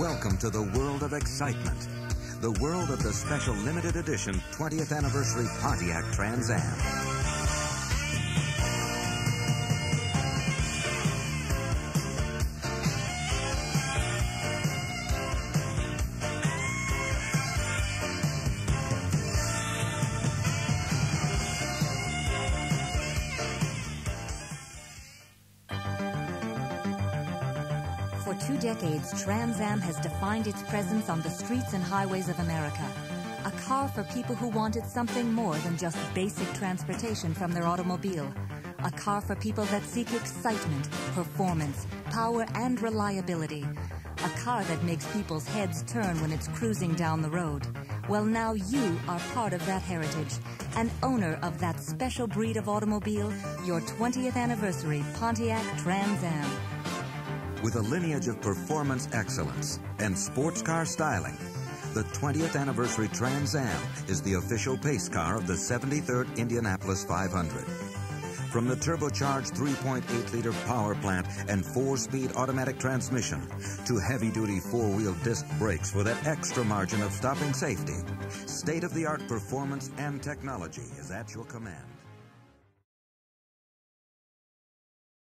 Welcome to the world of excitement. The world of the special limited edition 20th anniversary Pontiac Trans Am. For 2 decades, Trans Am has defined its presence on the streets and highways of America. A car for people who wanted something more than just basic transportation from their automobile. A car for people that seek excitement, performance, power, and reliability. A car that makes people's heads turn when it's cruising down the road. Well, now you are part of that heritage, an owner of that special breed of automobile, your 20th anniversary Pontiac Trans Am. With a lineage of performance excellence and sports car styling, the 20th anniversary Trans Am is the official pace car of the 73rd Indianapolis 500. From the turbocharged 3.8-liter power plant and 4-speed automatic transmission to heavy-duty 4-wheel disc brakes for that extra margin of stopping safety, state-of-the-art performance and technology is at your command.